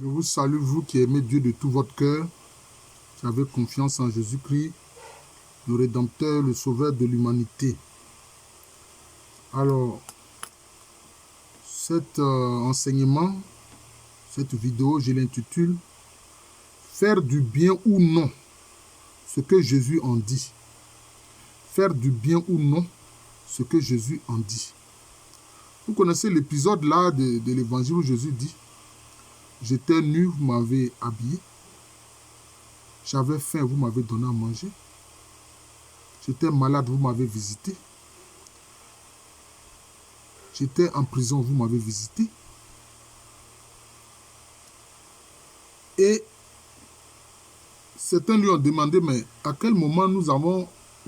Je vous salue, vous qui aimez Dieu de tout votre cœur, qui avez confiance en Jésus-Christ, le Rédempteur, le Sauveur de l'humanité. Alors, cet enseignement, cette vidéo, je l'intitule « Faire du bien ou non, ce que Jésus en dit ». Faire du bien ou non, ce que Jésus en dit. Vous connaissez l'épisode là de l'évangile où Jésus dit « J'étais nu, vous m'avez habillé. J'avais faim, vous m'avez donné à manger. J'étais malade, vous m'avez visité. J'étais en prison, vous m'avez visité. » Et certains lui ont demandé, mais à quel moment nous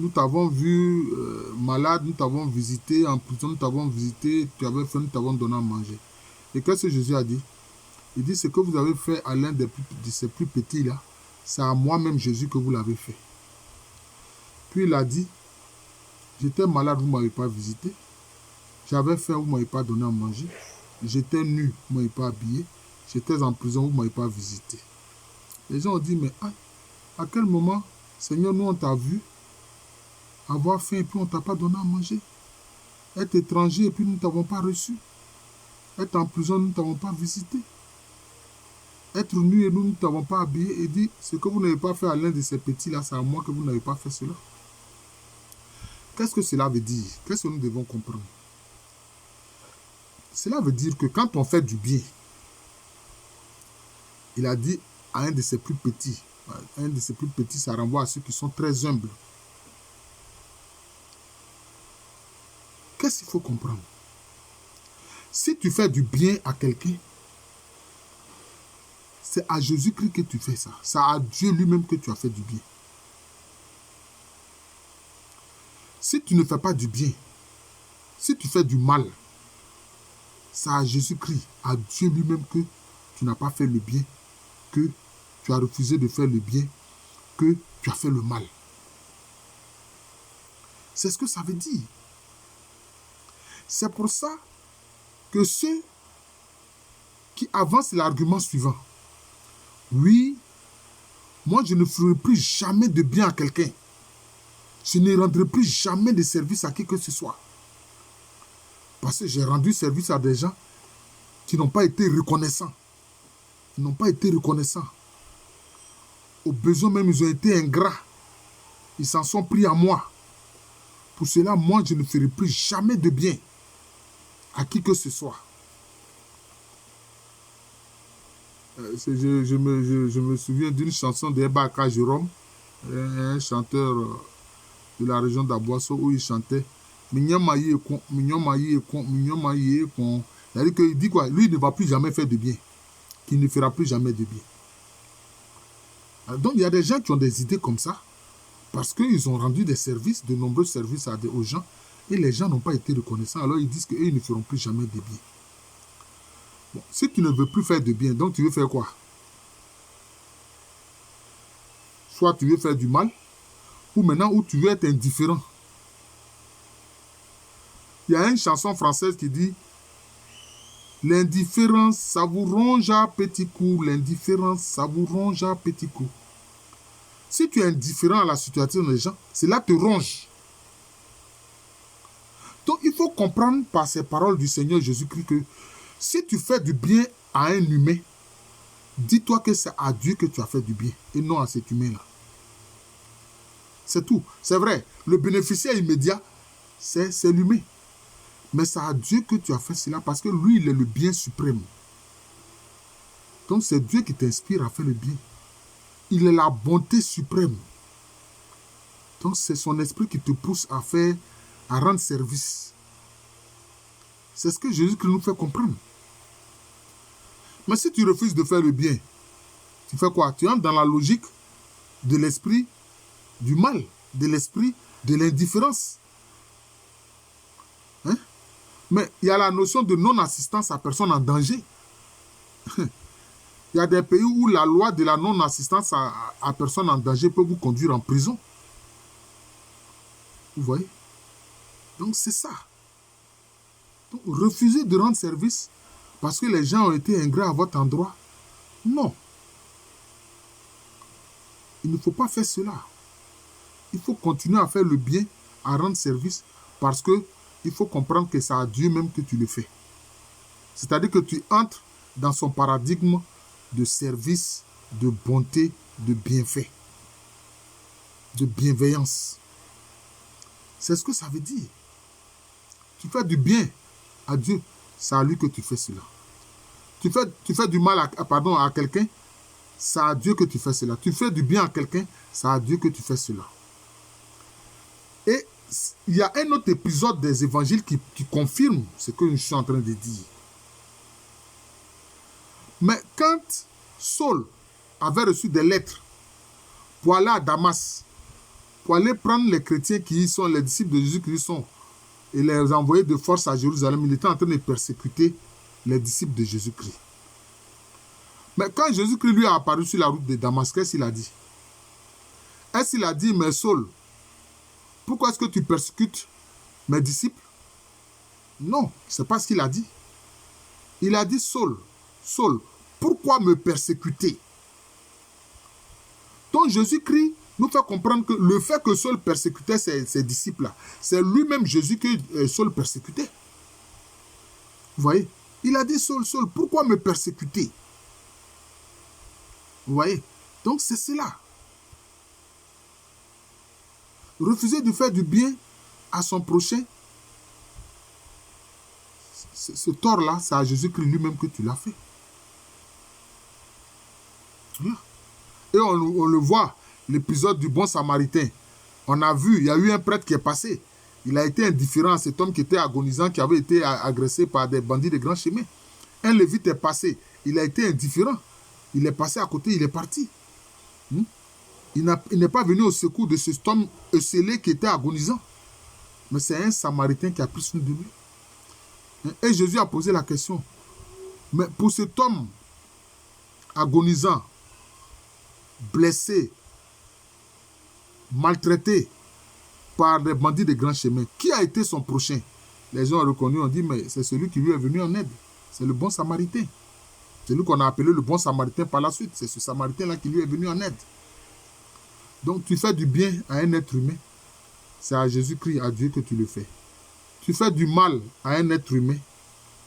t'avons vu malade, nous t'avons visité, en prison, nous t'avons visité, tu avais faim, nous t'avons donné à manger. Et qu'est-ce que Jésus a dit? Il dit, ce que vous avez fait à l'un de ces plus petits-là, c'est à moi-même Jésus que vous l'avez fait. Puis il a dit, j'étais malade, vous ne m'avez pas visité. J'avais faim, vous ne m'avez pas donné à manger. J'étais nu, vous ne m'avez pas habillé. J'étais en prison, vous ne m'avez pas visité. Les gens ont dit, mais à quel moment, Seigneur, nous on t'a vu avoir faim et puis on ne t'a pas donné à manger. Être étranger et puis nous ne t'avons pas reçu. Être en prison, nous ne t'avons pas visité. Être nu et nous ne t'avons pas habillé. Et dit, ce que vous n'avez pas fait à l'un de ces petits-là, c'est à moi que vous n'avez pas fait cela. Qu'est-ce que cela veut dire? Qu'est-ce que nous devons comprendre? Cela veut dire que quand on fait du bien, il a dit à un de ses plus petits, ça renvoie à ceux qui sont très humbles. Qu'est-ce qu'il faut comprendre? Si tu fais du bien à quelqu'un, c'est à Jésus-Christ que tu fais ça. C'est à Dieu lui-même que tu as fait du bien. Si tu ne fais pas du bien, si tu fais du mal, c'est à Jésus-Christ, à Dieu lui-même que tu n'as pas fait le bien, que tu as refusé de faire le bien, que tu as fait le mal. C'est ce que ça veut dire. C'est pour ça que ceux qui avancent l'argument suivant, oui, moi je ne ferai plus jamais de bien à quelqu'un. Je ne rendrai plus jamais de service à qui que ce soit. Parce que j'ai rendu service à des gens qui n'ont pas été reconnaissants. Ils n'ont pas été reconnaissants. Au besoin même, ils ont été ingrats. Ils s'en sont pris à moi. Pour cela, moi, je ne ferai plus jamais de bien à qui que ce soit. Je me souviens d'une chanson d'Ebaka Jérôme, un chanteur de la région d'Aboisseau, où il chantait Mignamaye Kon, Mignamaye Kon, Mignamaye Kon. C'est-à-dire qu'il dit quoi? Lui, il ne va plus jamais faire de bien. Qu'il ne fera plus jamais de bien. Donc, il y a des gens qui ont des idées comme ça, parce qu'ils ont rendu des services, de nombreux services aux gens, et les gens n'ont pas été reconnaissants. Alors, ils disent qu'eux, ils ne feront plus jamais de bien. Bon, si tu ne veux plus faire de bien, donc tu veux faire quoi? Soit tu veux faire du mal, ou maintenant où tu veux être indifférent. Il y a une chanson française qui dit « L'indifférence, ça vous ronge à petits coups. L'indifférence, ça vous ronge à petits coups. » Si tu es indifférent à la situation des gens, cela te ronge. Donc, il faut comprendre par ces paroles du Seigneur Jésus-Christ que si tu fais du bien à un humain, dis-toi que c'est à Dieu que tu as fait du bien et non à cet humain-là. C'est tout. C'est vrai, le bénéficiaire immédiat, c'est l'humain. Mais c'est à Dieu que tu as fait cela parce que lui, il est le bien suprême. Donc, c'est Dieu qui t'inspire à faire le bien. Il est la bonté suprême. Donc, c'est son esprit qui te pousse à rendre service. C'est ce que Jésus-Christ nous fait comprendre. Mais si tu refuses de faire le bien, tu fais quoi? Tu entres dans la logique de l'esprit du mal, de l'esprit de l'indifférence. Hein? Mais il y a la notion de non-assistance à personne en danger. Il y a des pays où la loi de la non-assistance à personne en danger peut vous conduire en prison. Vous voyez? Donc c'est ça. Donc, refusez de rendre service parce que les gens ont été ingrats à votre endroit. Non. Il ne faut pas faire cela. Il faut continuer à faire le bien, à rendre service, parce que il faut comprendre que c'est à Dieu même que tu le fais. C'est-à-dire que tu entres dans son paradigme de service, de bonté, de bienfait, de bienveillance. C'est ce que ça veut dire. Tu fais du bien à Dieu, c'est à lui que tu fais cela. Tu fais du mal à quelqu'un, c'est à Dieu que tu fais cela. Tu fais du bien à quelqu'un, c'est à Dieu que tu fais cela. Et il y a un autre épisode des évangiles qui confirme ce que je suis en train de dire. Mais quand Saul avait reçu des lettres pour aller à Damas, pour aller prendre les chrétiens qui y sont, les disciples de Jésus qui y sont, et les envoyer de force à Jérusalem, il était en train de persécuter les disciples de Jésus-Christ. Mais quand Jésus-Christ lui a apparu sur la route de Damas, qu'est-ce qu'il a dit? Est-ce qu'il a dit, mais Saul, pourquoi est-ce que tu persécutes mes disciples? Non, ce n'est pas ce qu'il a dit. Il a dit, Saul, Saul, pourquoi me persécuter? Donc Jésus-Christ nous fait comprendre que le fait que Saul persécutait ses disciples-là, c'est lui-même Jésus que Saul persécutait. Vous voyez? Il a dit, Saul, Saul, pourquoi me persécuter? Vous voyez? Donc c'est cela. Refuser de faire du bien à son prochain, ce tort-là, c'est à Jésus-Christ lui-même que tu l'as fait. Voilà. Et on le voit, l'épisode du bon samaritain. On a vu, il y a eu un prêtre qui est passé. Il a été indifférent à cet homme qui était agonisant, qui avait été agressé par des bandits de grand chemin. Un lévite est passé, il a été indifférent. Il est passé à côté, il est parti. Il n'est pas venu au secours de cet homme esselé qui était agonisant. Mais c'est un samaritain qui a pris soin de lui. Et Jésus a posé la question. Mais pour cet homme agonisant, blessé, maltraité par des bandits de grand chemin, qui a été son prochain? Les gens ont reconnu, ont dit, mais c'est celui qui lui est venu en aide. C'est le bon samaritain. C'est lui qu'on a appelé le bon samaritain par la suite. C'est ce samaritain-là qui lui est venu en aide. Donc tu fais du bien à un être humain, c'est à Jésus-Christ, à Dieu que tu le fais. Tu fais du mal à un être humain,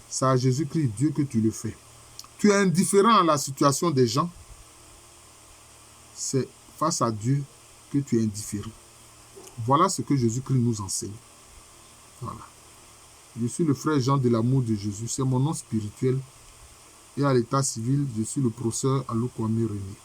c'est à Jésus-Christ, Dieu que tu le fais. Tu es indifférent à la situation des gens, c'est face à Dieu que tu es indifférent. Voilà ce que Jésus-Christ nous enseigne. Voilà. Je suis le frère Jean de l'amour de Jésus, c'est mon nom spirituel. Et à l'état civil, je suis le professeur Alou Kwame René.